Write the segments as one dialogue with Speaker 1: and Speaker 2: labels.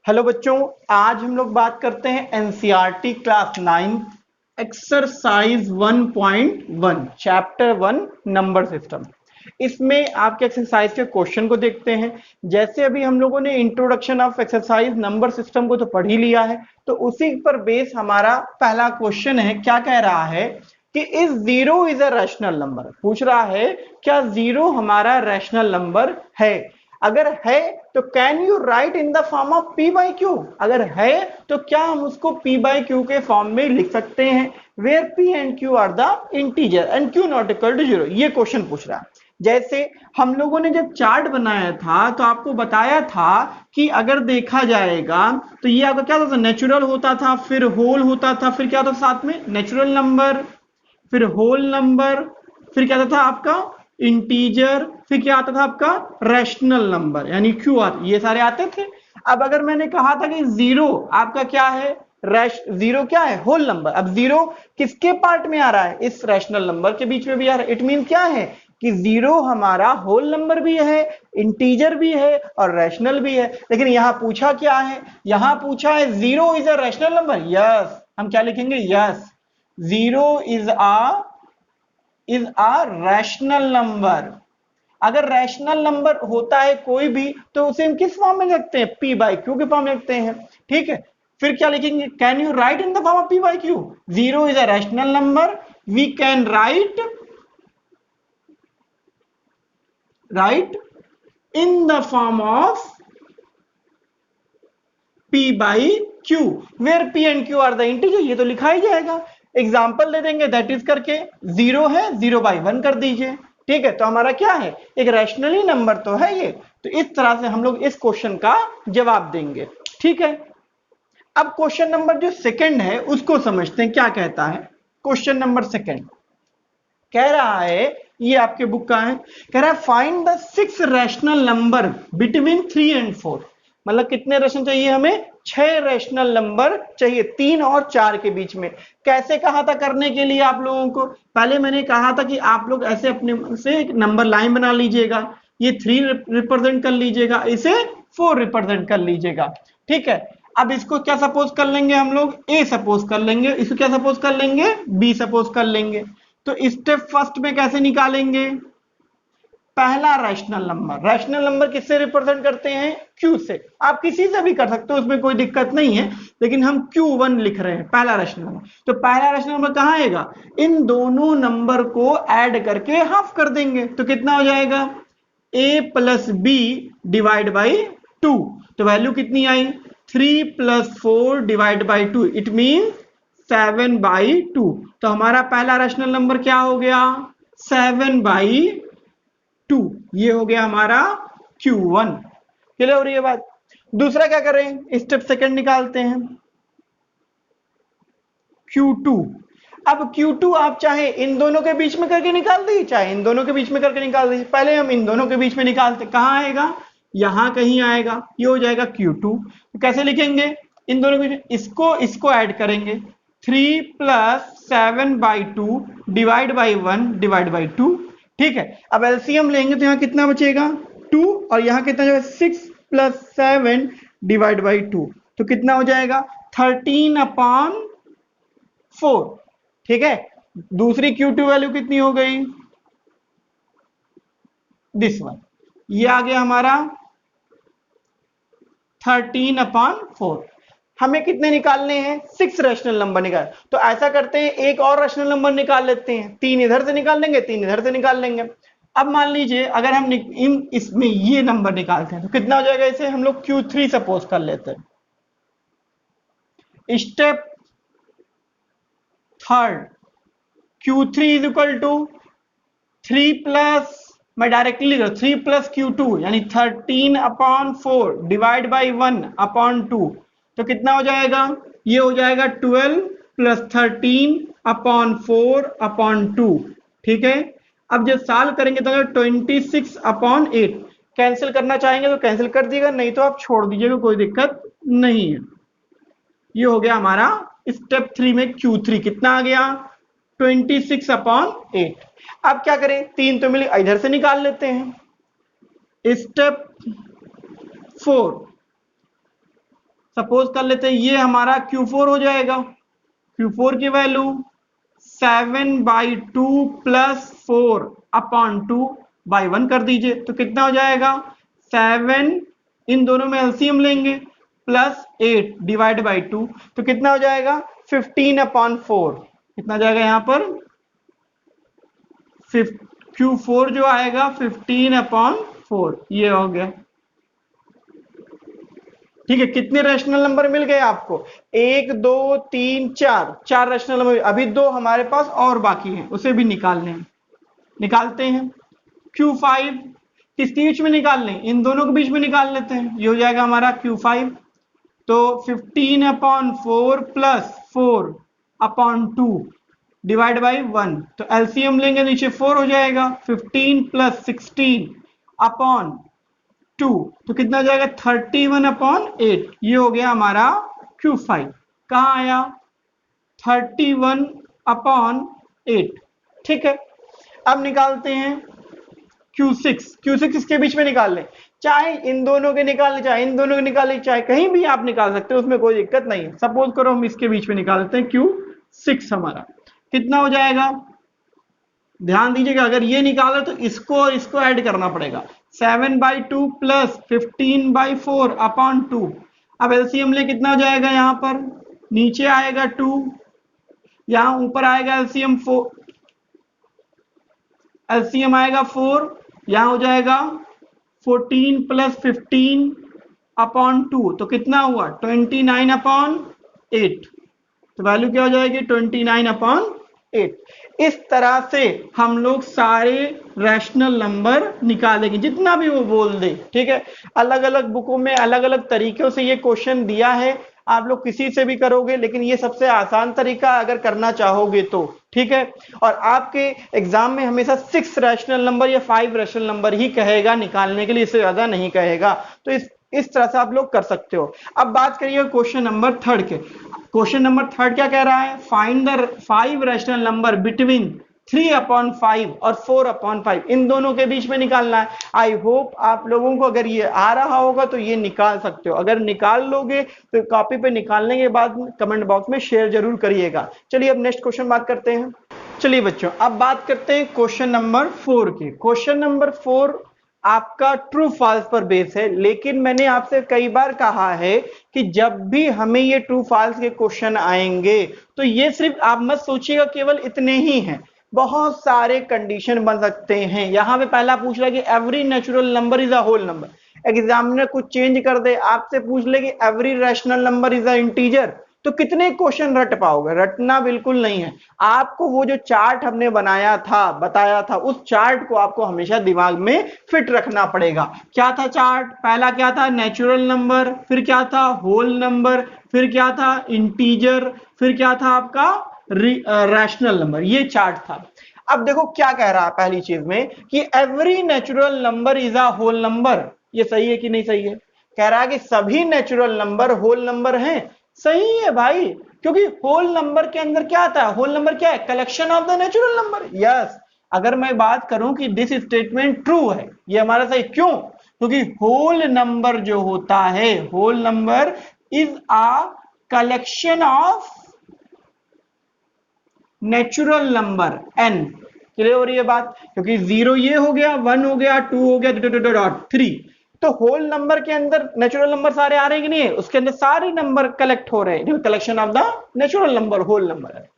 Speaker 1: Hello बच्चों, आज हम लोग बात करते हैं NCERT class 9 exercise 1.1 chapter 1 number system. इसमें आपके एक्सरसाइज के क्वेश्चन को देखते हैं। जैसे अभी हम लोगों ने introduction of exercise number system को तो पढ़ ही लिया है, तो उसी पर बेस हमारा पहला क्वेश्चन है। क्या कह रहा है कि is zero is a rational number. पूछ रहा है क्या जीरो हमारा रैशनल नंबर है। अगर है तो can you write in the form of P by Q. अगर है तो क्या हम उसको पी बाई क्यू के फॉर्म में लिख सकते हैं, where P and Q are the integer and Q not equal to zero. ये क्वेश्चन पूछ रहा है। जैसे हम लोगों ने जब चार्ट बनाया था तो आपको बताया था कि अगर देखा जाएगा तो ये आपका क्या था, नेचुरल होता था, फिर होल होता था, फिर क्या होता था साथ में नेचुरल नंबर, फिर होल नंबर, फिर क्या था आपका इंटीजर, फिर क्या आता था आपका रैशनल नंबर यानी क्यू आर, ये सारे आते थे। अब अगर मैंने कहा था कि जीरो आपका क्या है, जीरो क्या है, होल नंबर। अब जीरो किसके पार्ट में आ रहा है, इस रैशनल नंबर के बीच में भी आ रहा है। इट मीन क्या है कि जीरो हमारा होल नंबर भी है, इंटीजर भी है और रैशनल भी है। लेकिन यहां पूछा क्या है, यहां पूछा है zero is a rational number. Yes, हम क्या लिखेंगे, yes zero is a rational number. अगर रैशनल नंबर होता है कोई भी तो उसे हम किस फॉर्म में रखते हैं, पी बाई क्यू के फॉर्म में रखते हैं। ठीक है, फिर क्या लिखेंगे, can you write in the form of P by Q. Zero is a rational number, we can write in the form of P by Q where P and Q are the integer. ये तो लिखा ही जाएगा। Example दे देंगे, that is करके zero है, 0/1 कर दीजिए। ठीक है, तो हमारा क्या है, एक रैशनली नंबर तो है ये। तो इस तरह से हम लोग इस क्वेश्चन का जवाब देंगे। ठीक है, अब क्वेश्चन नंबर जो सेकंड है उसको समझते हैं क्या कहता है। क्वेश्चन नंबर सेकंड कह रहा है, ये आपके बुक का है, कह रहा है find the 6 rational number between 3 and 4। मतलब कितने रैशनल चाहिए हमें, 6 रैशनल नंबर चाहिए 3 और 4 के बीच में। कैसे कहा था करने के लिए आप लोगों को, पहले मैंने कहा था कि आप लोग ऐसे अपने से एक नंबर लाइन बना लीजिएगा, ये 3 रिप्रेजेंट कर लीजिएगा, इसे 4 रिप्रेजेंट कर लीजिएगा। ठीक है, अब इसको क्या सपोज कर लेंगे हम लोग, ए सपोज कर लेंगे, इसको क्या सपोज कर लेंगे, बी सपोज कर लेंगे। तो स्टेप फर्स्ट में कैसे निकालेंगे, पहला रैशनल नंबर किससे रिप्रेजेंट करते हैं, क्यू से। आप किसी से भी कर सकते हो, उसमें कोई दिक्कत नहीं है, लेकिन हम Q1 लिख रहे हैं, पहला रैशनल नंबर। तो पहला रैशनल नंबर कहां आएगा, इन दोनों नंबर को ऐड करके हाफ कर देंगे तो कितना हो जाएगा, a plus B divide by 2। तो वैल्यू कितनी आई, 3 plus 4 divide by 2, it mean 7/2। तो हमारा पहला रैशनल नंबर क्या हो गया, 7/2। ये हो गया हमारा Q1। क्लियर हो रही है बात। दूसरा क्या करें, स्टेप सेकंड निकालते हैं, Q2। अब Q2 आप चाहे इन दोनों के बीच में करके निकाल दीजिए, चाहे इन दोनों के बीच में करके निकाल दीजिए। पहले हम इन दोनों के बीच में निकालते, कहां आएगा, यहां कहीं आएगा, ये हो जाएगा Q2। तो कैसे लिखेंगे, इन दोनों के बीच इसको ऐड करेंगे, 3 plus 7/2 divide by 1 divide by 2। ठीक है, अब एलसीएम लेंगे तो यहां कितना बचेगा, 2, और यहां कितना जो है 6 प्लस 7 डिवाइड बाई 2, तो कितना हो जाएगा 13/4। ठीक है, दूसरी Q2 वैल्यू कितनी हो गई, दिस वन, ये आ गया हमारा 13/4। हमें कितने निकालने हैं, 6 रैशनल नंबर निकाल। तो ऐसा करते हैं, एक और रैशनल नंबर निकाल लेते हैं, 3 इधर से निकाल लेंगे, 3 इधर से निकाल लेंगे। अब मान लीजिए अगर हम इसमें ये नंबर निकालते हैं तो कितना हो जाएगा, इसे हम लोग Q3 सपोज कर लेते हैं। Step third, Q3 is equal to 3 plus, मैं डायरेक्टली लिख रहा हूं, 3 प्लस Q2 यानी 13/4 डिवाइड बाई 1/2। तो कितना हो जाएगा, ये हो जाएगा 12 प्लस 13/4/2। ठीक है, अब जब सॉल्व करेंगे तो 26/8। कैंसिल करना चाहेंगे तो कैंसिल कर दीजिएगा, नहीं तो आप छोड़ दीजिएगा, कोई दिक्कत नहीं है। ये हो गया हमारा स्टेप 3 में Q3 कितना आ गया, 26/8। अब क्या करें, 3 तो मिले, इधर से निकाल लेते हैं। स्टेप 4, सपोज कर लेते हैं ये हमारा Q4 हो जाएगा। Q4 की वैल्यू 7/2 प्लस 4/2/1 कर दीजिए, तो कितना हो जाएगा 7, इन दोनों में एलसीएम लेंगे, प्लस 8 डिवाइड बाई 2, तो कितना हो जाएगा 15/4। कितना जाएगा यहाँ पर Q4 जो आएगा 15/4, ये हो गया। ठीक है, कितने रैशनल नंबर मिल गए आपको 1 2 3 4, 4 रैशनल नंबर। अभी 2 हमारे पास और बाकी हैं, उसे भी निकालने हैं, निकालते हैं। Q5 किसके बीच में निकालने, इन दोनों के बीच में निकाल लेते हैं। ये हो जाएगा हमारा Q5, तो 15/4 प्लस 4/2 डिवाइड बाई 1, तो एलसीएम लेंगे, नीचे 4 हो जाएगा, 15 प्लस 16/2, तो कितना हो जाएगा 31/8। ये हो गया हमारा Q5। कहाँ आया 31/8। ठीक है, अब निकालते हैं Q6 इसके बीच में निकाल लें, चाहे इन दोनों के निकालने, चाहे इन दोनों के निकालने, चाहे कहीं भी आप निकाल सकते हो, उसमें कोई दिक्कत नहीं है। सपोज करो हम इसके बीच में निकाल लेते हैं Q6, हमारा कितना हो जाएगा, ध्यान दीजिएगा, अगर ये निकाला तो इसको और इसको ऐड करना पड़ेगा, 7/2 प्लस 15/4/2। अब एलसीएम ले, कितना हो जाएगा, यहाँ पर नीचे आएगा 2, यहाँ ऊपर आएगा एलसीएम 4, एलसीएम आएगा 4, यहाँ हो जाएगा 14 प्लस 15/2, तो कितना हुआ 29/8। तो वैल्यू क्या हो जाएगी 29/8। इस तरह से हम लोग सारे रैशनल नंबर निकालेंगे, जितना भी वो बोल दे। ठीक है, अलग अलग बुकों में अलग अलग तरीकों से ये क्वेश्चन दिया है, आप लोग किसी से भी करोगे, लेकिन ये सबसे आसान तरीका अगर करना चाहोगे तो। ठीक है, और आपके एग्जाम में हमेशा 6 रैशनल नंबर या 5 रैशनल नंबर ही कहेगा निकालने के लिए, इससे ज्यादा नहीं कहेगा। तो इस तरह से आप लोग कर सकते हो। अब बात करिए क्वेश्चन नंबर 3 के। क्वेश्चन नंबर 3 क्या कह रहा है, find the 5 rational number between 3/5 और 4/5, इन दोनों के बीच में निकालना है। आई होप आप लोगों को अगर ये आ रहा होगा तो ये निकाल सकते हो, अगर निकाल लोगे तो कॉपी पे निकालने के बाद कमेंट बॉक्स में शेयर जरूर करिएगा। चलिए अब नेक्स्ट क्वेश्चन बात करते हैं। चलिए बच्चों, अब बात करते हैं क्वेश्चन नंबर 4 की। क्वेश्चन नंबर 4 आपका ट्रू फॉल्स पर बेस है, लेकिन मैंने आपसे कई बार कहा है कि जब भी हमें ये ट्रू फॉल्स के क्वेश्चन आएंगे तो ये सिर्फ आप मत सोचिएगा केवल इतने ही हैं, बहुत सारे कंडीशन बन सकते हैं। यहां पे पहला पूछ रहा है कि every natural number is a whole number, examiner कुछ चेंज कर दे, आपसे पूछ ले कि every rational number is a integer, तो कितने क्वेश्चन रट पाओगे, रटना बिल्कुल नहीं है। आपको वो जो चार्ट हमने बनाया था, बताया था, उस चार्ट को आपको हमेशा दिमाग में फिट रखना पड़ेगा। क्या था चार्ट, पहला क्या था नेचुरल नंबर, फिर क्या था होल नंबर, फिर क्या था इंटीजर, फिर क्या था आपका रैशनल नंबर, ये चार्ट था। अब देखो क्या कह रहा है पहली चीज में कि every natural number is a whole number, ये सही है कि नहीं सही है, कह रहा है कि सभी नेचुरल नंबर होल नंबर हैं। सही है भाई, क्योंकि होल नंबर के अंदर क्या आता है, होल नंबर क्या है, collection of the natural number. Yes, अगर मैं बात करूं कि दिस स्टेटमेंट ट्रू है, ये हमारा सही, क्यों, क्योंकि होल नंबर जो होता है, whole number is a collection of natural number n। Clear हो रही है बात, क्योंकि 0 ये हो गया, 1 हो गया, 2 हो गया, 3, तो होल नंबर के अंदर नेचुरल नंबर सारे आ रहे हैं कि नहीं है, उसके अंदर सारे नंबर कलेक्ट हो रहे हैं, collection of the natural number whole number है।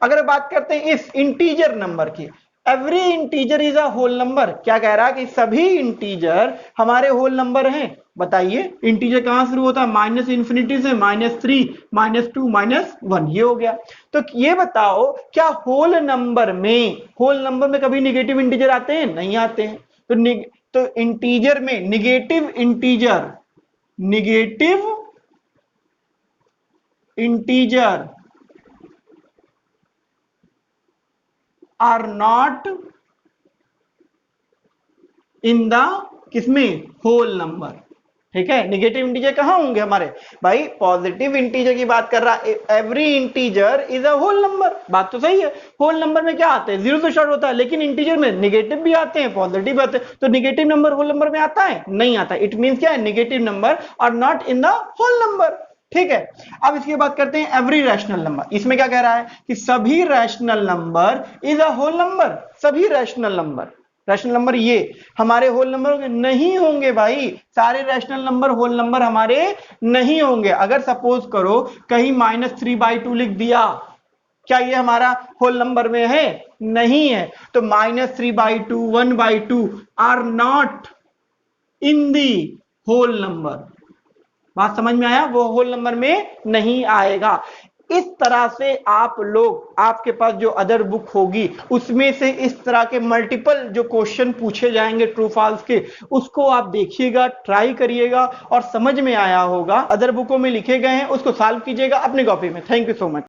Speaker 1: अगर बात करते हैं इस इंटीजर नंबर की, every integer is a whole number, क्या कह रहा है कि सभी इंटीजर हमारे होल नंबर हैं। बताइए इंटीजर कहां शुरू होता है, -∞ से, -3, -2, -1, ये हो गया। तो ये बताओ क्या होल नंबर में कभी निगेटिव इंटीजर आते हैं, नहीं आते हैं। तो इंटीजर में negative integer are not in the किसमें, होल नंबर। ठीक है, निगेटिव इंटीजर कहां होंगे हमारे भाई, पॉजिटिव इंटीजर की बात कर रहा है। Every integer is a whole number, बात तो सही है। होल नंबर में क्या आते हैं, 0 से स्टार्ट होता है, लेकिन इंटीजर में निगेटिव भी आते हैं, पॉजिटिव भी आते हैं। तो निगेटिव नंबर होल नंबर में आता है, नहीं आता। इट मींस क्या है, negative number are not in the whole number. ठीक है। अब इसकी बात करते हैं एवरी रैशनल नंबर। इसमें क्या कह रहा है कि सभी rational number is a whole number. सभी रैशनल नंबर ये हमारे होल नंबर नहीं होंगे भाई, सारे रैशनल नंबर होल नंबर हमारे नहीं होंगे। अगर सपोज करो कहीं -3/2 लिख दिया, क्या ये हमारा होल नंबर में है? नहीं है। तो -3/2 1/2 are not in the whole number. बात समझ में आया? वो होल नंबर में नहीं आएगा। इस तरह से आप लोग, आपके पास जो अदर बुक होगी उसमें से इस तरह के मल्टीपल जो क्वेश्चन पूछे जाएंगे ट्रू फॉल्स के, उसको आप देखिएगा, ट्राई करिएगा और समझ में आया होगा। अदर बुकों में लिखे गए हैं उसको सॉल्व कीजिएगा अपनी कॉपी में। Thank you so much.